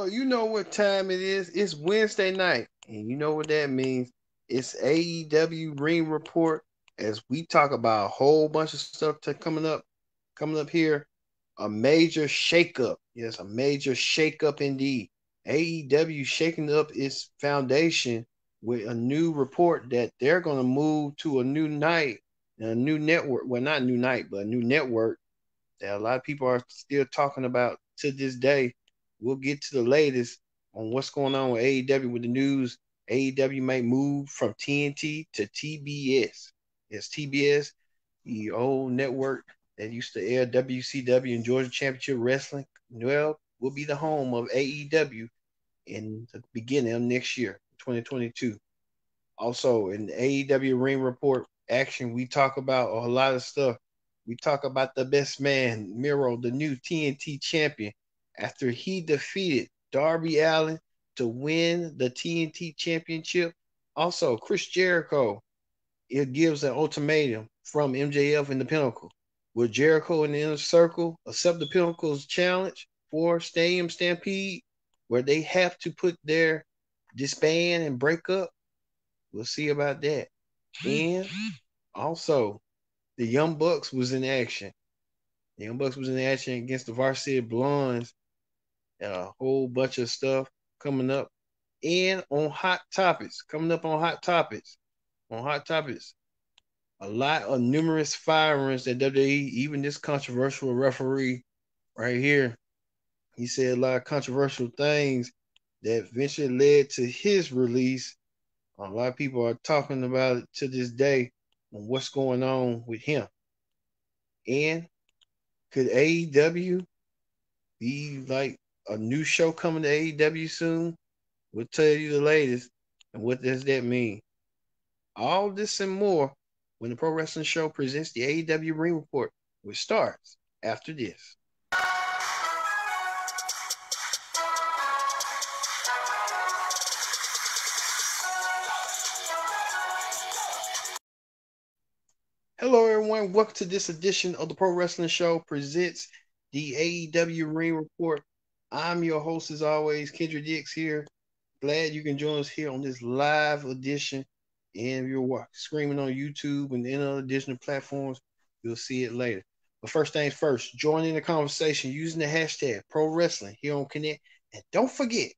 You know what time it is. It's Wednesday night, and you know what that means. It's AEW Ring Report as we talk about a whole bunch of stuff coming up here. A major shakeup. Yes, a major shakeup indeed. AEW shaking up its foundation with a new report that they're going to move to a new night and a new network. Well, not a new night, but a new network that a lot of people are still talking about to this day. We'll get to the latest on what's going on with AEW with the news. AEW might move from TNT to TBS. Yes, TBS, the old network that used to air WCW and Georgia Championship Wrestling. Well, will be the home of AEW in the beginning of next year, 2022. Also, in the AEW Ring Report action, we talk about a lot of stuff. We talk about the best man, Miro, the new TNT champion, after he defeated Darby Allin to win the TNT championship. Also, Chris Jericho, it gives an ultimatum from MJF in the Pinnacle. Will Jericho in the Inner Circle accept the Pinnacle's challenge for Stadium Stampede, where they have to put their disband and break up? We'll see about that. And also, the Young Bucks was in action. The Young Bucks was in action against the Varsity Blondes. And a whole bunch of stuff coming up. And on Hot Topics, coming up on Hot Topics. On Hot Topics, a lot of numerous firings at WWE, even this controversial referee right here. He said a lot of controversial things that eventually led to his release. A lot of people are talking about it to this day on what's going on with him. And could AEW be like a new show coming to AEW soon? We'll tell you the latest. And what does that mean? All this and more when the Pro Wrestling Show presents the AEW Ring Report, which starts after this. Hello, everyone. Welcome to this edition of the Pro Wrestling Show presents the AEW Ring Report. I'm your host, as always, Kendra Dix here. Glad you can join us here on this live edition. And if you're screaming on YouTube and any other additional platforms, you'll see it later. But first things first, join in the conversation using the hashtag Pro Wrestling here on Connect. And don't forget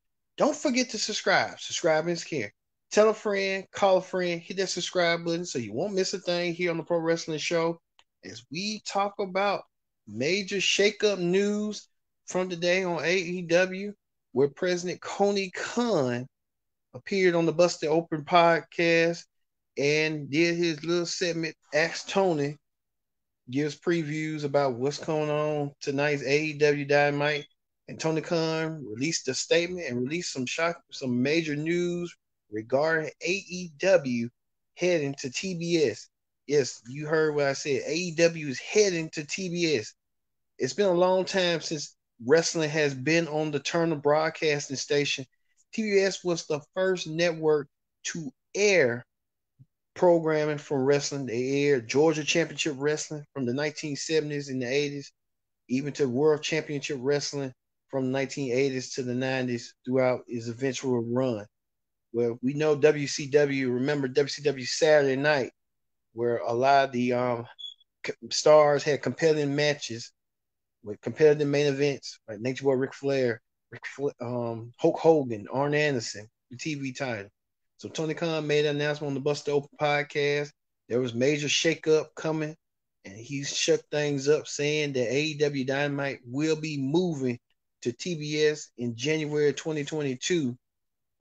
to subscribe. Subscribing is care. Tell a friend, call a friend, hit that subscribe button so you won't miss a thing here on the Pro Wrestling Show as we talk about major shakeup news from today on AEW, where President Tony Khan appeared on the Busted Open podcast and did his little segment, Ask Tony, gives previews about what's going on tonight's AEW Dynamite. And Tony Khan released a statement and released some major news regarding AEW heading to TBS. Yes, you heard what I said. AEW is heading to TBS. It's been a long time since wrestling has been on the Turner Broadcasting Station. TBS was the first network to air programming from wrestling. They aired Georgia Championship Wrestling from the 1970s and the 80s, even to World Championship Wrestling from the 1980s to the 90s throughout its eventual run. Well, we know WCW, remember WCW Saturday Night, where a lot of the stars had competitive matches with competitive main events, like Nature Boy Ric Flair, Hulk Hogan, Arn Anderson, the TV title. So Tony Khan made an announcement on the Busted Open podcast. There was major shakeup coming, and he shook things up, saying that AEW Dynamite will be moving to TBS in January 2022.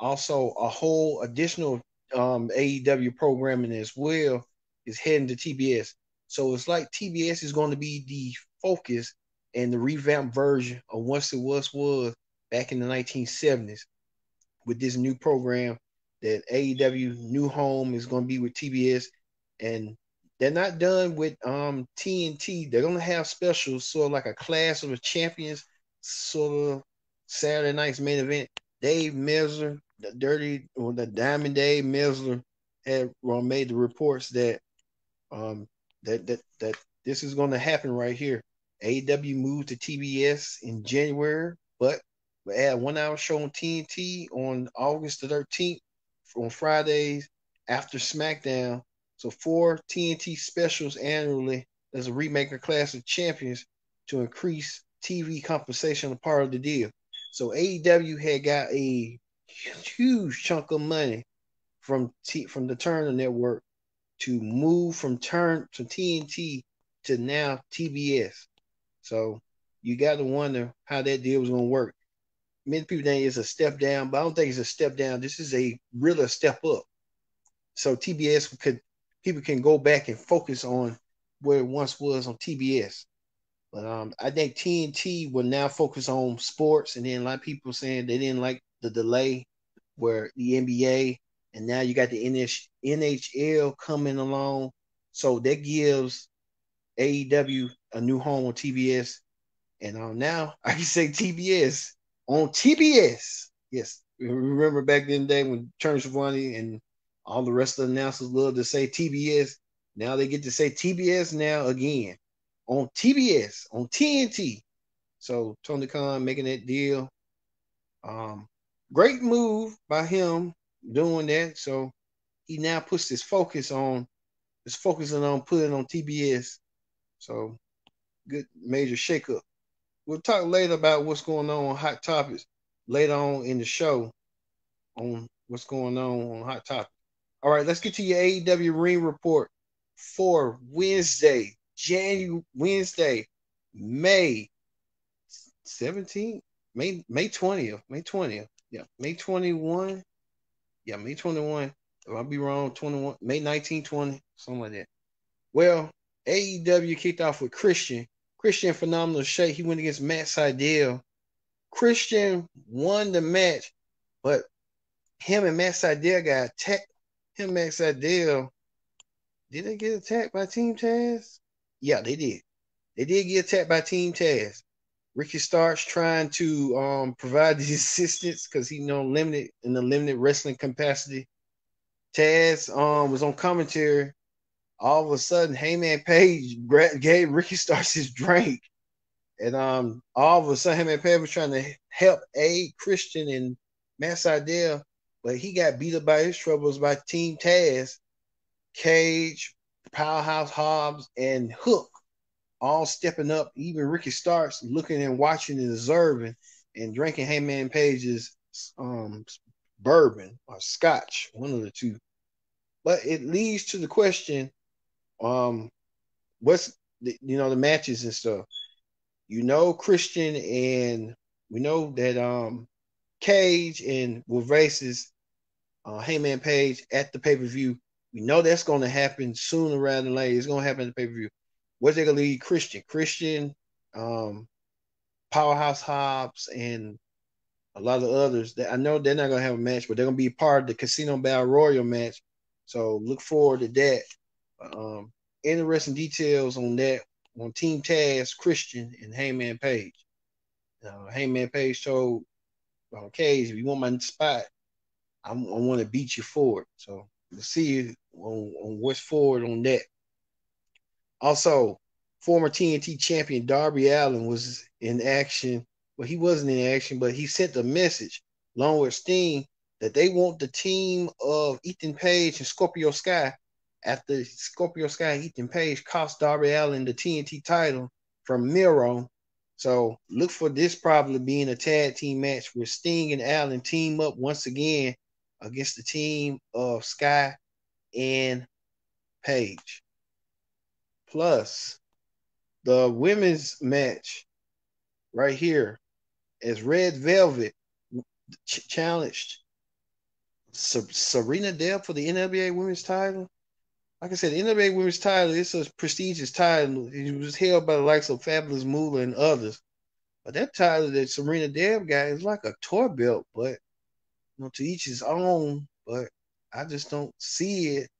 Also, a whole additional AEW programming as well is heading to TBS. So it's like TBS is going to be the focus and the revamped version of what it was back in the 1970s with this new program that AEW new home is going to be with TBS. And they're not done with TNT. They're going to have specials, sort of like a Clash of the Champions, sort of Saturday night's main event. Dave Meltzer, the Diamond Dave Meltzer had made the reports that that this is going to happen right here. AEW moved to TBS in January, but We'll add a 1 hour show on TNT on August the 13th on Fridays after SmackDown. So 4 TNT specials annually as a remake of Clash of Champions to increase TV compensation, a part of the deal. So AEW had got a huge chunk of money from the Turner Network to move from TNT to now TBS. So you got to wonder how that deal was going to work. Many people think it's a step down, but I don't think it's a step down. This is really a step up. So TBS people can go back and focus on where it once was on TBS. But I think TNT will now focus on sports, and then a lot of people saying they didn't like the delay where the NBA, and now you got the NHL coming along. So that gives AEW a new home on TBS. And now I can say TBS on TBS. Yes, remember back in the day when Turner Schiavone and all the rest of the announcers loved to say TBS. Now they get to say TBS now again on TBS on TNT. So Tony Khan making that deal. Great move by him doing that. So he now puts his focus on putting it on TBS. So good major shakeup. We'll talk later about what's going on Hot Topics later on in the show on what's going on Hot Topics. All right, let's get to your AEW Ring Report for Wednesday, May 17th, May 20th, May 20th. Yeah, May 21. Yeah, May 21. If I'll be wrong, 21, May 19, 20, something like that. Well, AEW kicked off with Christian. Christian phenomenal shape. He went against Matt Sydal. Christian won the match, but him and Matt Sydal got attacked. Him and Matt Sydal, did they get attacked by Team Taz? Yeah, they did. They did get attacked by Team Taz. Ricky Starks trying to provide the assistance because he limited in the limited wrestling capacity. Taz was on commentary. All of a sudden, Heyman Page gave Ricky Starks his drink. And all of a sudden, Heyman Page was trying to help aid Christian and Matt Sydal, but he got beat up by his troubles by Team Taz, Cage, Powerhouse Hobbs, and Hook, all stepping up. Even Ricky Starks looking and watching and observing and drinking Heyman Page's bourbon or scotch, one of the two. But it leads to the question, what's the matches and stuff. Christian and we know that Cage and will versus Heyman Page at the pay-per-view. We know that's going to happen sooner rather than later. It's going to happen at the pay-per-view. What's they going to lead Christian, Powerhouse Hobbs, and a lot of others. That I know they're not going to have a match, but they're going to be part of the Casino Battle Royal match. So look forward to that. Interesting details on that on Team Taz, Christian, and Heyman Page. Heyman Page told Cage, if you want my spot, I want to beat you for it. So we'll see on what's forward on that. Also, former TNT champion Darby Allin was in action. Well, he wasn't in action, but he sent a message along with Sting that they want the team of Ethan Page and Scorpio Sky after Scorpio Sky and Ethan Page cost Darby Allin the TNT title from Miro. So look for this probably being a tag team match where Sting and Allin team up once again against the team of Sky and Page. Plus, the women's match right here as Red Velvet challenged Serena Deeb for the NWA Women's title. Like I said, the NWA Women's title is a prestigious title. It was held by the likes of Fabulous Moolah and others. But that title that Serena Deeb got is like a toy belt, but to each his own. But I just don't see it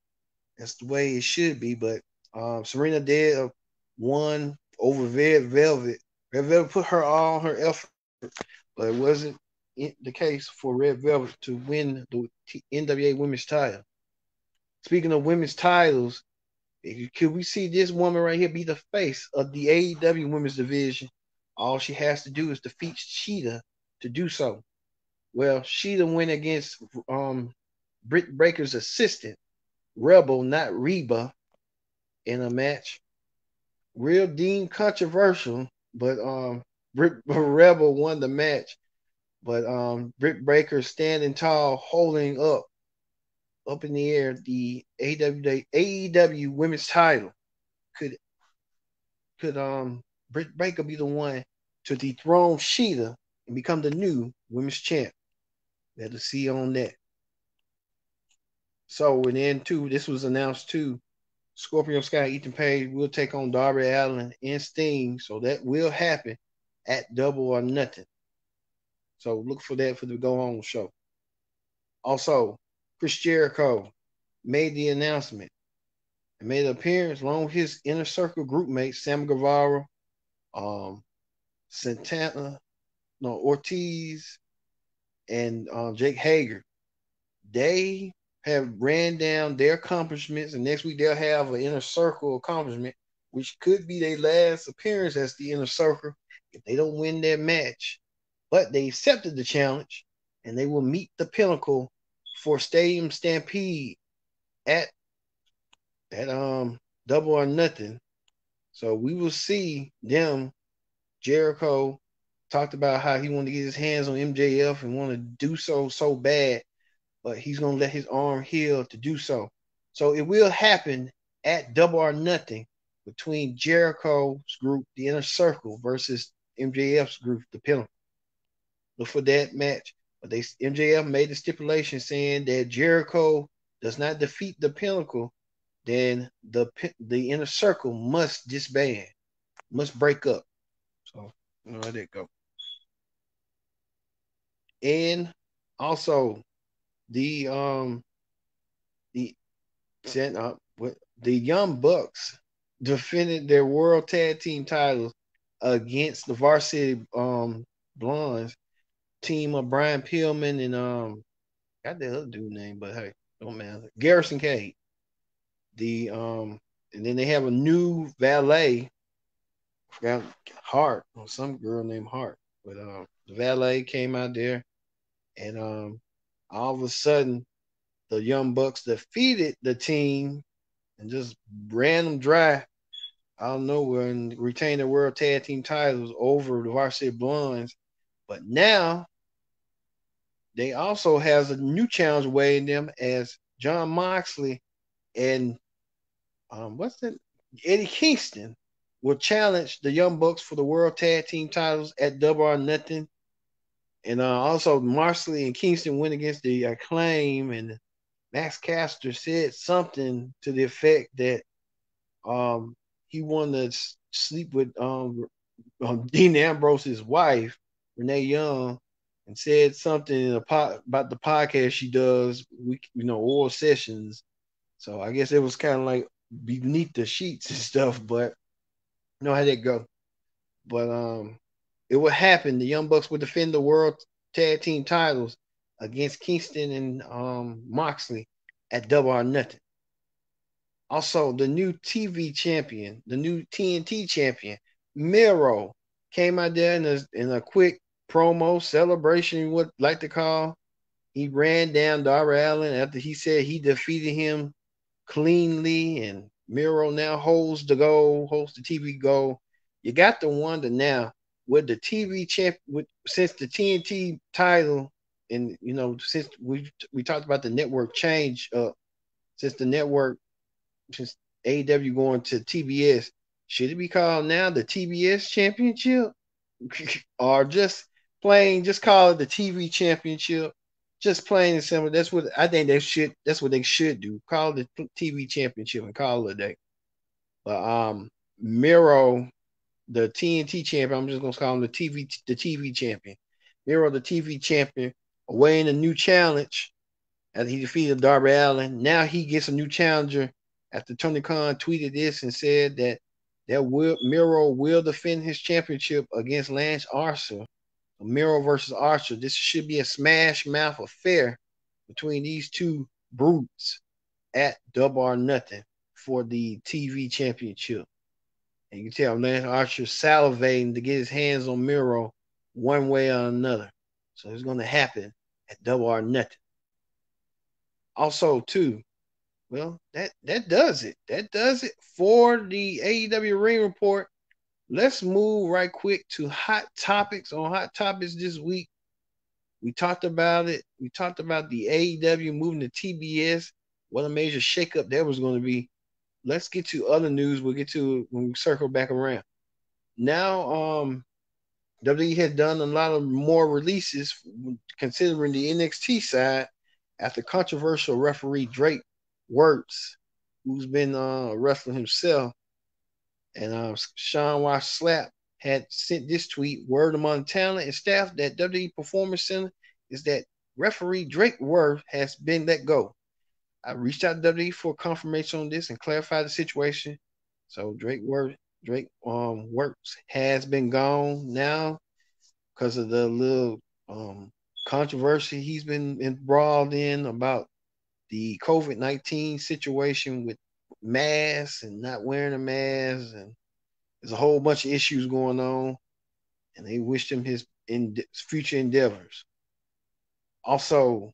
as the way it should be. But Serena Deeb won over Red Velvet. Red Velvet put all her effort, but it wasn't the case for Red Velvet to win the NWA Women's title. Speaking of women's titles, could we see this woman right here be the face of the AEW Women's division? All she has to do is defeat Cheetah to do so. Well, Sheeta went against Britt Baker's assistant, Rebel, not Reba, in a match. Real deemed controversial, but Britt Rebel won the match. But Britt Baker standing tall, holding up in the air the AEW women's title. Could Britt Baker be the one to dethrone Sheeta and become the new women's champ? Let's see on that. So and then too, this was announced too. Scorpio Sky, Ethan Page will take on Darby Allin and Sting, so that will happen at Double or Nothing. So look for that for the Go Home show. Also, Chris Jericho made the announcement and made an appearance along with his inner circle group mates, Sam Guevara, Santana, no Ortiz, and Jake Hager. They have ran down their accomplishments, and next week they'll have an inner circle accomplishment, which could be their last appearance as the inner circle if they don't win their match. But they accepted the challenge, and they will meet the Pinnacle for Stadium Stampede at Double or Nothing. So we will see them. Jericho talked about how he wanted to get his hands on MJF and want to do so bad, but he's going to let his arm heal to do so. So it will happen at Double or Nothing between Jericho's group, the Inner Circle, versus MJF's group, the Pinnacle. Look for that match. But MJF made the stipulation saying that Jericho does not defeat the Pinnacle, then the Inner Circle must disband, must break up. So let it go. And also the Young Bucks defended their World Tag Team titles against the Varsity Blondes team of Brian Pillman and got the other dude name, but hey, don't matter. Garrison Cage. And then they have a new valet. I forgot Hart or some girl named Hart, but the valet came out there, and all of a sudden the Young Bucks defeated the team and just ran them dry out of nowhere and retained the World Tag Team titles over the Varsity Blondes. But now they also has a new challenge waiting them as John Moxley and Eddie Kingston will challenge the Young Bucks for the World Tag Team titles at Double or Nothing. And also Moxley and Kingston went against the Acclaim, and Max Caster said something to the effect that he wanted to sleep with Dean Ambrose's wife, Renee Young, and said something about the podcast she does, oral sessions. So I guess it was kind of like beneath the sheets and stuff, but you know how that go. But it would happen. The Young Bucks would defend the World Tag Team titles against Kingston and Moxley at Double or Nothing. Also, the new TV champion, the new TNT champion, Miro, came out there in a quick promo celebration, what like to call. He ran down Darby Allin after he said he defeated him cleanly, and Miro now holds the TV gold. You got to wonder now with the TV champ, since the TNT title, and since we talked about the network change up, since AEW going to TBS, should it be called now the TBS Championship, or just call it the TV Championship? Just plain and simple. That's what I think that's what they should do. Call it the TV Championship and call it a day. But Miro, the TNT champion, I'm just gonna call him the TV champion. Miro, the TV champion, awaiting a new challenge after he defeated Darby Allin. Now he gets a new challenger after Tony Khan tweeted this and said that Miro will defend his championship against Lance Archer. Miro versus Archer. This should be a smash mouth affair between these two brutes at Double or Nothing for the TV championship. And you can tell Lance Archer salivating to get his hands on Miro one way or another. So it's going to happen at Double or Nothing. Also, too, well, that does it. That does it for the AEW Ring Report. Let's move right quick to hot topics. On hot topics this week, we talked about it. We talked about the AEW moving to TBS. What a major shakeup that was going to be. Let's get to other news. We'll get to it when we circle back around. Now, WWE has done a lot of more releases considering the NXT side after controversial referee Drake Wirtz, who's been wrestling himself, and Sean Wash Slap had sent this tweet. Word among talent and staff at WWE Performance Center is that referee Drake Wirtz has been let go. I reached out to WWE for confirmation on this and clarified the situation. So Drake Wirtz has been gone now because of the little controversy he's been embroiled in about the COVID-19 situation with masks and not wearing a mask, and there's a whole bunch of issues going on, and they wished him his future endeavors. Also,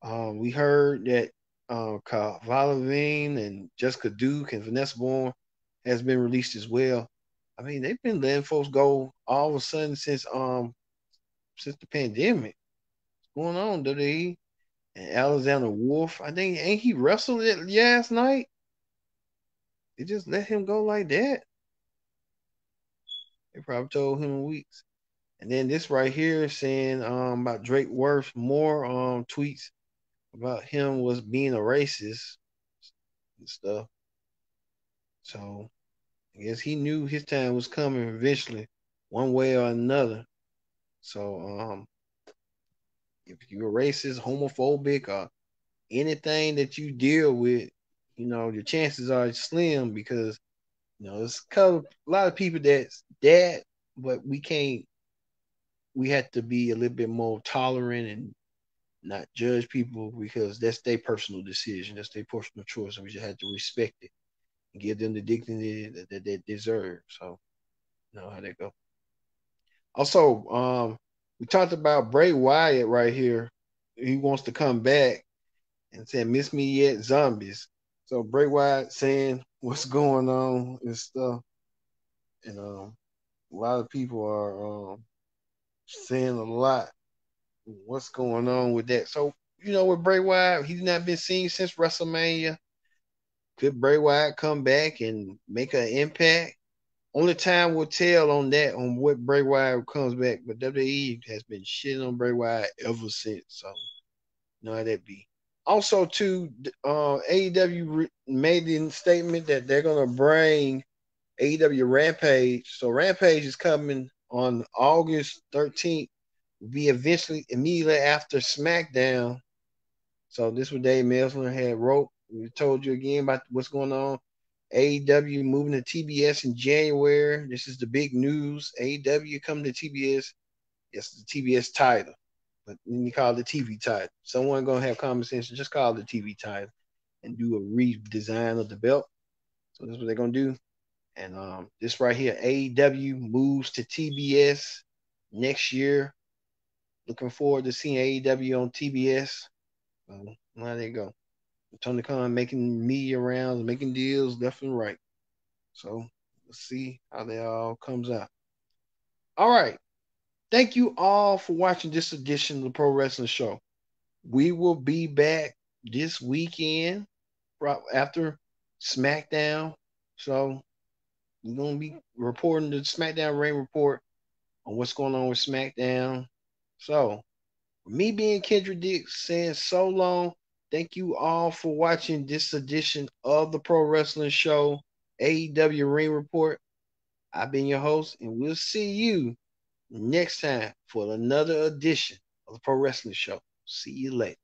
we heard that Cara and Jessica Duke and Vanessa Bourne has been released as well. I mean, they've been letting folks go all of a sudden since the pandemic. What's going on, WWE? And Alexander Wolf, I think, ain't he wrestled it last night? They just let him go like that. They probably told him in weeks. And then this right here saying about Drake Wirtz, more tweets about him was being a racist and stuff. So I guess he knew his time was coming eventually, one way or another. So if you're racist, homophobic, or anything that you deal with, your chances are slim because it's a lot of people that's that, but we have to be a little bit more tolerant and not judge people because that's their personal decision, that's their personal choice, and we just have to respect it and give them the dignity that they deserve. So you know how that go. Also, we talked about Bray Wyatt right here. He wants to come back and said, "Miss me yet, zombies." So Bray Wyatt saying what's going on and stuff, and a lot of people are saying a lot. What's going on with that? So with Bray Wyatt, he's not been seen since WrestleMania. Could Bray Wyatt come back and make an impact? Only time will tell on that, on what Bray Wyatt comes back. But WWE has been shitting on Bray Wyatt ever since. So you know how that be. Also, too, AEW made a statement that they're gonna bring AEW Rampage. So Rampage is coming on August 13th. Will be eventually immediately after SmackDown. So this was Dave Meltzer had wrote. We told you again about what's going on. AEW moving to TBS in January. This is the big news. AEW coming to TBS. It's the TBS title, but then you call it the TV title. Someone gonna have common sense. Just call it the TV title and do a redesign of the belt. So that's what they're gonna do. And this right here, AEW moves to TBS next year. Looking forward to seeing AEW on TBS. There they go. Tony Khan making media rounds, making deals left and right. So let's see how that all comes out. All right. Thank you all for watching this edition of the Pro Wrestling Show. We will be back this weekend after SmackDown. So we're going to be reporting the SmackDown Ring Report on what's going on with SmackDown. So, me being Kendra Dix saying so long. Thank you all for watching this edition of the Pro Wrestling Show, AEW Ring Report. I've been your host, and we'll see you next time for another edition of the Pro Wrestling Show. See you later.